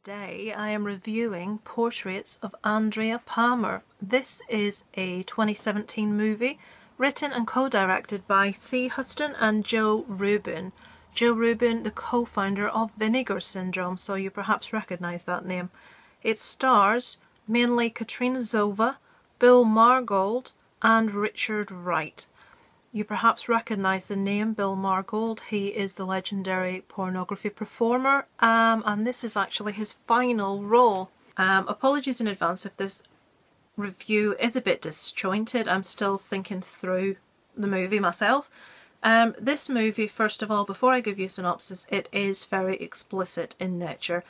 Today I am reviewing Portraits of Andrea Palmer. This is a 2017 movie written and co-directed by C. Huston and Joe Rubin. Joe Rubin, the co-founder of Vinegar Syndrome, so you perhaps recognise that name. It stars mainly Katrina Zova, Bill Margold and Richard Wright. You perhaps recognise the name Bill Margold. He is the legendary pornography performer, and this is actually his final role. Apologies in advance if this review is a bit disjointed. I'm still thinking through the movie myself. This movie, first of all, before I give you a synopsis, it is very explicit in nature.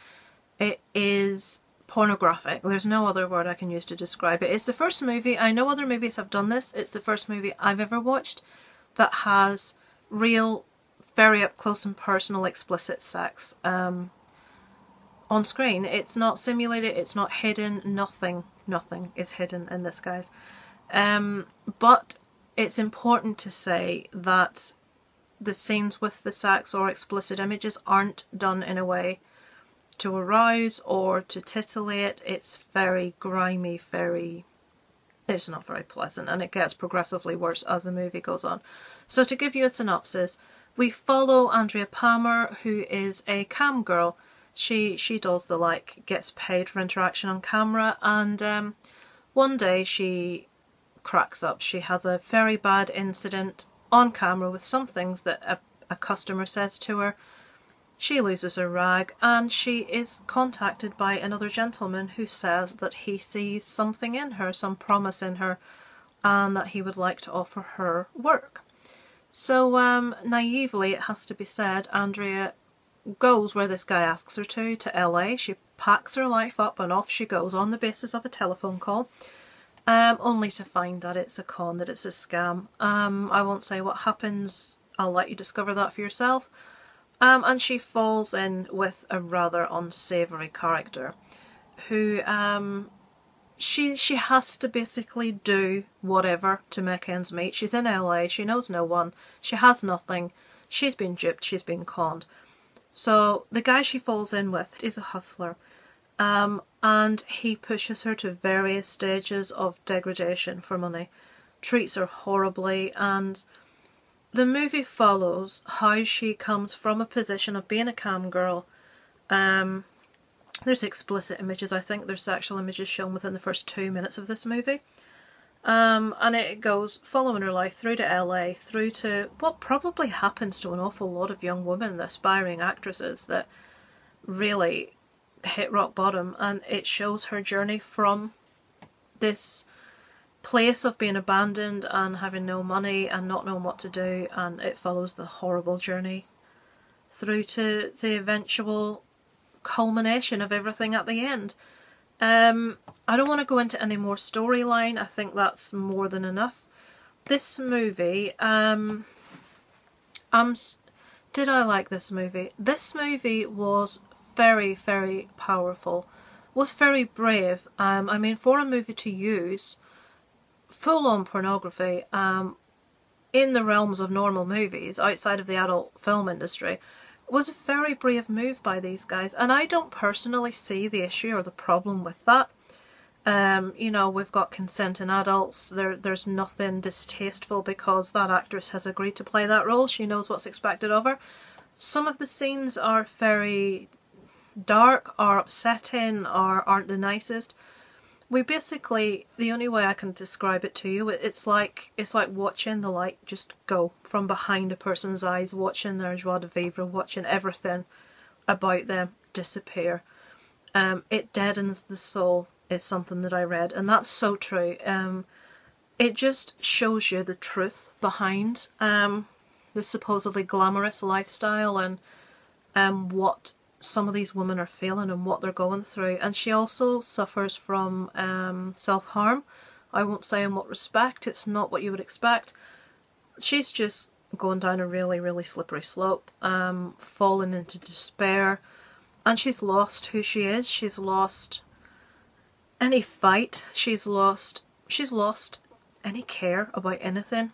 It is pornographic. There's no other word I can use to describe it. It's the first movie, I know other movies have done this, it's the first movie I've ever watched that has real, very up close and personal explicit sex on screen. It's not simulated, it's not hidden, nothing is hidden in this, guys. But it's important to say that the scenes with the sex or explicit images aren't done in a way to arouse or to titillate. It's very grimy, it's not very pleasant, and it gets progressively worse as the movie goes on. So to give you a synopsis, we follow Andrea Palmer, who is a cam girl. She does the like, gets paid for interaction on camera, and one day she cracks up. She has a very bad incident on camera with some things that a customer says to her. She loses her rag and she is contacted by another gentleman who says that he sees something in her, some promise in her, and that he would like to offer her work. So naively, it has to be said, Andrea goes where this guy asks her to LA. She packs her life up and off she goes on the basis of a telephone call, only to find that it's a con, that it's a scam. I won't say what happens, I'll let you discover that for yourself. And she falls in with a rather unsavoury character who she has to basically do whatever to make ends meet. She's in LA, she knows no one, she has nothing, she's been duped, she's been conned. So the guy she falls in with is a hustler, and he pushes her to various stages of degradation for money, treats her horribly, and the movie follows how she comes from a position of being a cam girl. There's explicit images, I think there's sexual images shown within the first 2 minutes of this movie. And it goes following her life through to LA, through to what probably happens to an awful lot of young women, aspiring actresses that really hit rock bottom, and it shows her journey from this place of being abandoned and having no money and not knowing what to do, and it follows the horrible journey through to the eventual culmination of everything at the end. I don't want to go into any more storyline, I think that's more than enough. This movie, did I like this movie? This movie was very powerful, was very brave. I mean, for a movie to use full-on pornography in the realms of normal movies outside of the adult film industry was a very brave move by these guys, and I don't personally see the issue or the problem with that. You know, we've got consent in adults, there's nothing distasteful because that actress has agreed to play that role, she knows what's expected of her. Some of the scenes are very dark or upsetting or aren't the nicest. We basically, the only way I can describe it to you, it's like watching the light just go from behind a person's eyes, watching their joie de vivre, watching everything about them disappear. It deadens the soul, is something that I read, and that's so true. It just shows you the truth behind the supposedly glamorous lifestyle and what some of these women are feeling and what they're going through. And she also suffers from self-harm. I won't say in what respect, it's not what you would expect. She's just going down a really slippery slope, falling into despair, and she's lost who she is. She's lost any fight, she's lost any care about anything.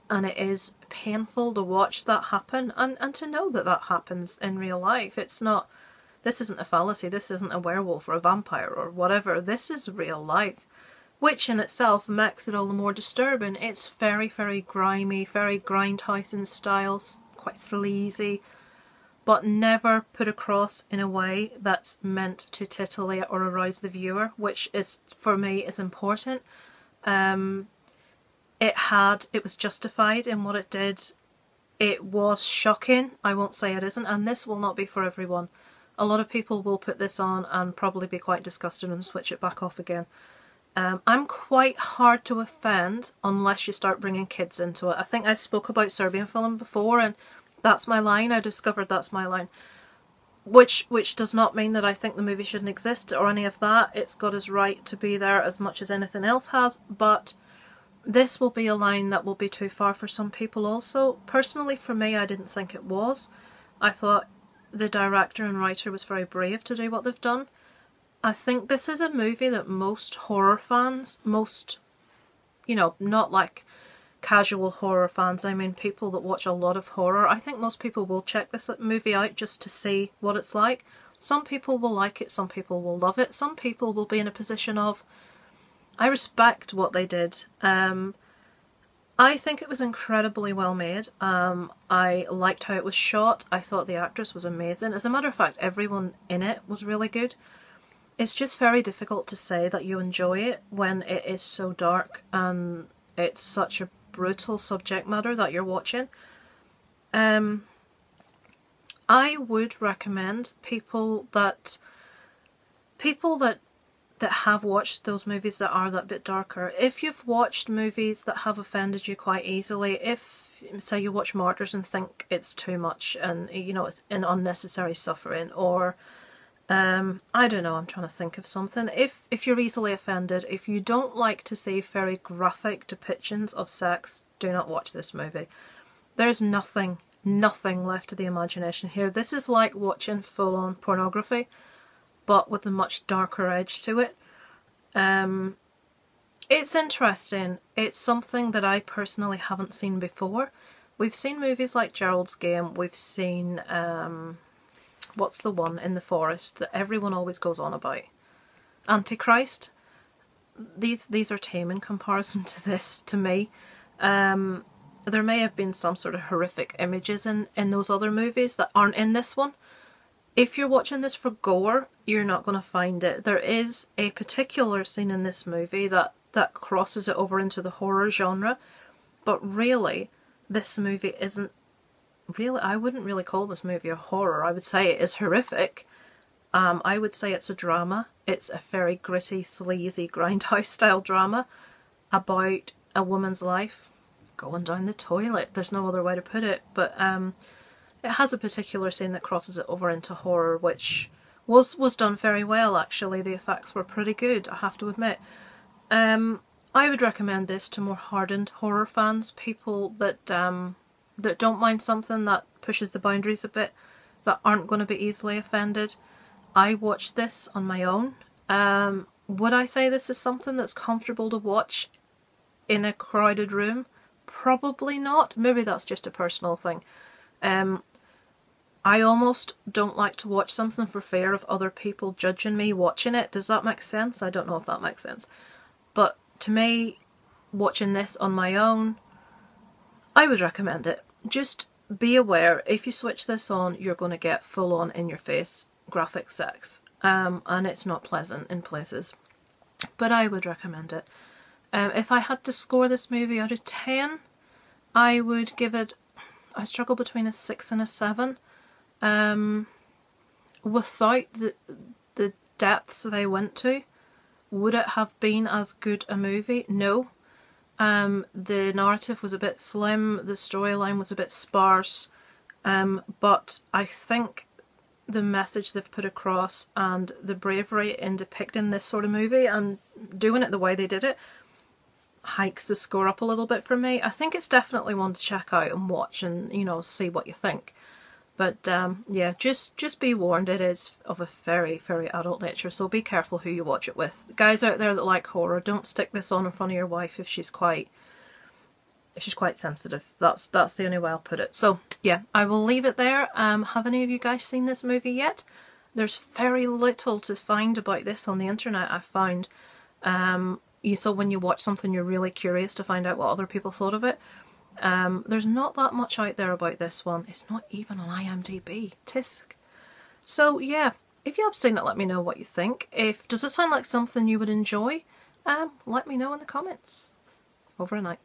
And it is painful to watch that happen and to know that that happens in real life. It's not This isn't a fallacy, this isn't a werewolf or a vampire or whatever, this is real life. Which in itself makes it all the more disturbing. It's very, very grimy, very Grindhouse style, quite sleazy, but never put across in a way that's meant to titillate or arouse the viewer, which is, for me, is important. It was justified in what it did. It was shocking, I won't say it isn't, and this will not be for everyone. A lot of people will put this on and probably be quite disgusted and switch it back off again. I'm quite hard to offend unless you start bringing kids into it. I think I spoke about Serbian film before, and that's my line. I discovered that's my line. Which does not mean that I think the movie shouldn't exist or any of that. It's got its right to be there as much as anything else has, but this will be a line that will be too far for some people also. Personally, for me, I didn't think it was. I thought the director and writer was very brave to do what they've done. I think this is a movie that most horror fans, most, you know, not like casual horror fans, I mean people that watch a lot of horror, I think most people will check this movie out just to see what it's like. Some people will like it, some people will love it, some people will be in a position of, I respect what they did. I think it was incredibly well made. I liked how it was shot. I thought the actress was amazing. As a matter of fact, everyone in it was really good. It's just very difficult to say that you enjoy it when it is so dark and it's such a brutal subject matter that you're watching. I would recommend people that have watched those movies that are that bit darker. If you've watched movies that have offended you quite easily, if say you watch Martyrs and think it's too much and you know it's an unnecessary suffering, or I don't know, I'm trying to think of something. If you're easily offended, if you don't like to see very graphic depictions of sex, do not watch this movie. There's nothing left to the imagination here. This is like watching full-on pornography, but with a much darker edge to it. It's interesting. It's something that I personally haven't seen before. We've seen movies like Gerald's Game, we've seen what's the one in the forest that everyone always goes on about? Antichrist. These are tame in comparison to this, to me. There may have been some sort of horrific images in those other movies that aren't in this one. If you're watching this for gore, you're not going to find it. There is a particular scene in this movie that crosses it over into the horror genre, but really, this movie isn't really, I wouldn't really call this movie a horror. I would say it is horrific. I would say it's a drama. It's a very gritty, sleazy, grindhouse style drama about a woman's life going down the toilet. There's no other way to put it, but it has a particular scene that crosses it over into horror, which was done very well actually. The effects were pretty good, I have to admit. I would recommend this to more hardened horror fans, people that don't mind something that pushes the boundaries a bit, that aren't going to be easily offended. I watched this on my own. Would I say this is something that's comfortable to watch in a crowded room? Probably not. Maybe that's just a personal thing. I almost don't like to watch something for fear of other people judging me watching it. Does that make sense? I don't know if that makes sense. But to me, watching this on my own, I would recommend it. Just be aware, if you switch this on, you're going to get full-on in-your-face graphic sex. And it's not pleasant in places. But I would recommend it. If I had to score this movie out of 10, I would give it, I struggle between a 6 and a 7. Without the depths they went to, would it have been as good a movie? No. The narrative was a bit slim, the storyline was a bit sparse, but I think the message they've put across and the bravery in depicting this sort of movie and doing it the way they did it hikes the score up a little bit for me. I think it's definitely one to check out and watch and, you know, see what you think. But yeah, just be warned, it is of a very, very adult nature, so be careful who you watch it with. Guys out there that like horror, don't stick this on in front of your wife if she's quite sensitive. That's the only way I'll put it. So yeah, I will leave it there. Have any of you guys seen this movie yet? There's very little to find about this on the internet, I've found. So when you watch something you're really curious to find out what other people thought of it. There's not that much out there about this one. It's not even on IMDb. Tisk. So yeah, if you have seen it, let me know what you think. Does it sound like something you would enjoy? Let me know in the comments. Over and out.